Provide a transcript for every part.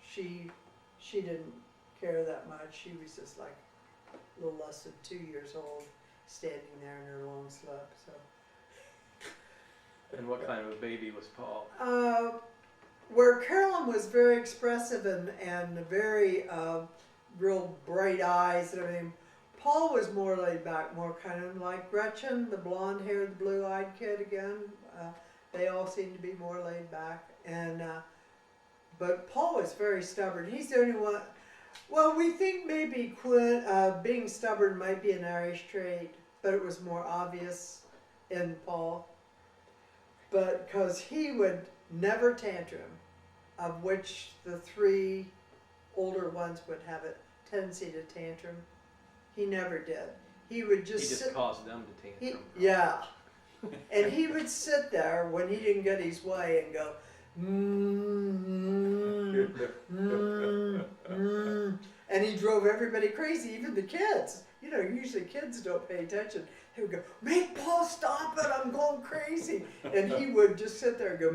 she didn't care that much. She was just like a little less than 2 years old, standing there in her long slip. So. And what kind of a baby was Paul? Where Carolyn was very expressive and very real bright eyes and everything, Paul was more laid back, more kind of like Gretchen, the blonde-haired, blue-eyed kid again. They all seemed to be more laid back, and but Paul was very stubborn. He's the only one. Well, we think maybe Quinn being stubborn might be an Irish trait, but it was more obvious in Paul. But because he would never tantrum, of which the 3 older ones would have a tendency to tantrum. He never did. He would just sit, caused them to tantrum. Yeah. And he would sit there when he didn't get his way and go, and he drove everybody crazy, even the kids. You know, usually kids don't pay attention. He would go, make Paul stop it, I'm going crazy. And he would just sit there and go,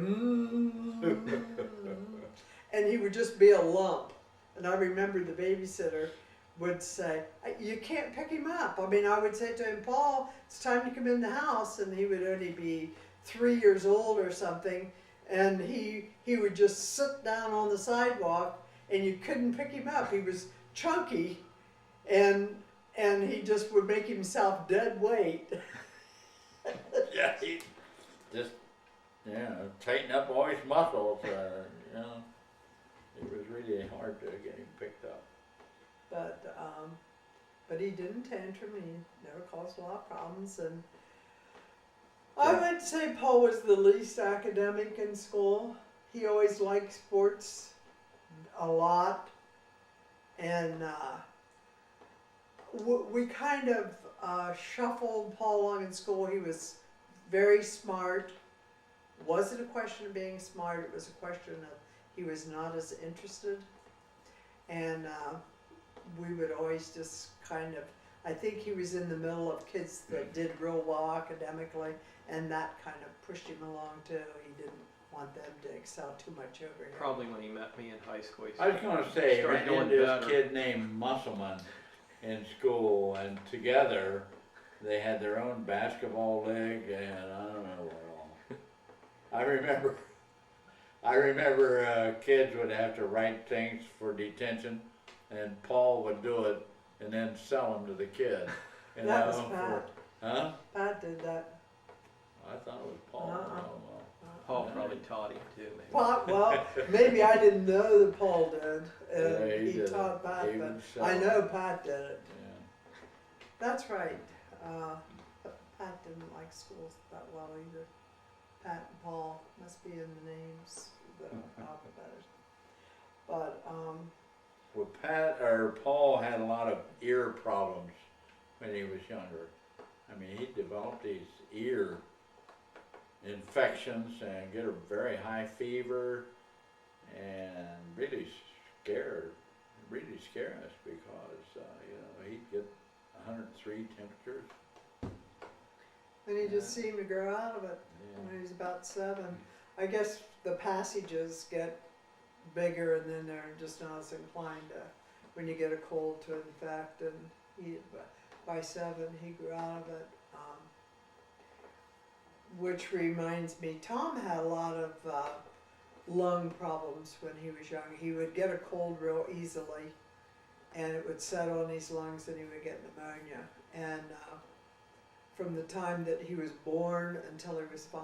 and he would just be a lump. And I remember the babysitter would say, you can't pick him up. I mean, I would say to him, Paul, it's time to come in the house. And he would only be 3 years old or something. And he would just sit down on the sidewalk and you couldn't pick him up. He was chunky and he just would make himself dead weight. Yeah, he just, tighten up all his muscles, It was really hard to get him picked up. But he didn't tantrum. He never caused a lot of problems, and I would say Paul was the least academic in school. He always liked sports a lot, and we kind of shuffled Paul along in school. He was very smart. It wasn't a question of being smart. It was a question of he was not as interested, and we would always just kind of, I think he was in the middle of kids that did real well academically, and that kind of pushed him along too. He didn't want them to excel too much over here. Probably when he met me in high school. I was going to say, I started ran doing into this better. kid named Musselman in school, and together they had their own basketball league, and I don't know what all. I remember kids would have to write things for detention, and Paul would do it and then sell them to the kid. And That was Pat. Huh? Pat did that. I thought it was Paul. Uh-uh. Paul probably taught him too, maybe. Well, maybe I didn't know that Paul did. Yeah, he did taught it. Pat, He but would sell I it. know Pat did it. Yeah. That's right. Pat didn't like schools that well either. Pat and Paul must be in the names, the alphabet. But Well, Paul had a lot of ear problems when he was younger. I mean, he developed these ear infections and get a very high fever, and really scare us because he'd get 103 temperatures. and he just seemed to grow out of it Yeah. when he was about 7. I guess the passages get bigger, and then they're just not as inclined to, when you get a cold, to infect. And by 7, he grew out of it. Which reminds me, Tom had a lot of lung problems when he was young. He would get a cold real easily, and it would settle in his lungs, and he would get pneumonia. And from the time that he was born until he was 5,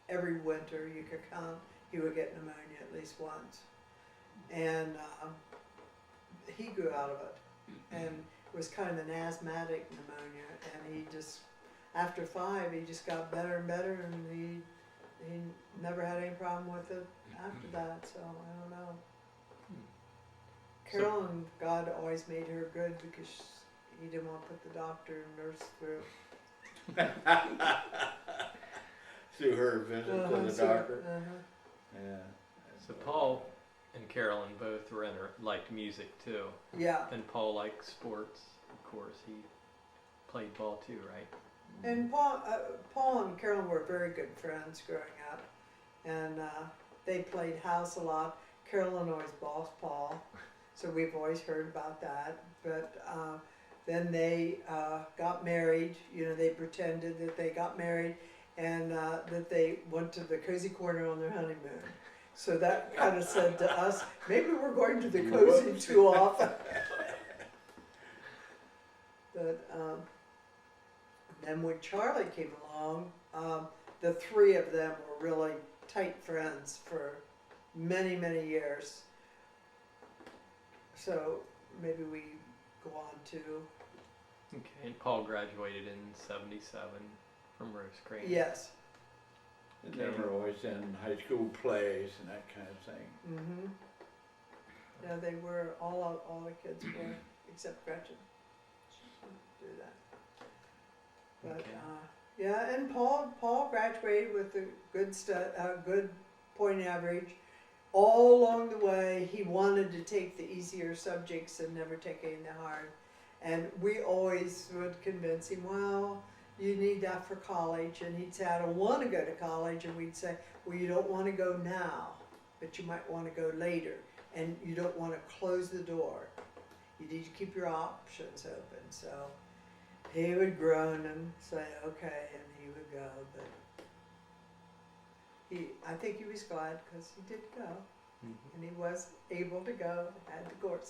every winter you could count, he would get pneumonia at least once. And he grew out of it, and it was kind of an asthmatic pneumonia, and he just, after 5, he just got better and better, and he never had any problem with it after that, so I don't know. Carolyn, God always made her good because he didn't want to put the doctor and nurse through. Through her visit to the doctor. Yeah. So Paul and Carolyn both liked music too. Yeah, And Paul liked sports, of course. He played ball too, right? and Paul and Carolyn were very good friends growing up, and they played house a lot. Carolyn always bossed Paul, so we've always heard about that. But then they got married. You know, they pretended that they got married and that they went to the cozy corner on their honeymoon. So that kind of said to us, maybe we're going to the cozy Whoops. too often. But then when Charlie came along, the three of them were really tight friends for many, many years. So maybe we go on to, Okay, and Paul graduated in '77 from Rosecrans. yes. And they were always in high school plays and that kind of thing. Mm-hmm. Yeah, they were, all the kids were, except Gretchen. She didn't do that. But, Okay. yeah, and Paul graduated with a good point average. All along the way, he wanted to take the easier subjects and never take any of the hard. And we always would convince him, well, you need that for college. And he'd say, I don't want to go to college. And we'd say, well, you don't want to go now, but you might want to go later. And you don't want to close the door. You need to keep your options open. So he would groan and say, okay, and he would go. But I think he was glad because he did go. Mhm. And he was able to go, had the course.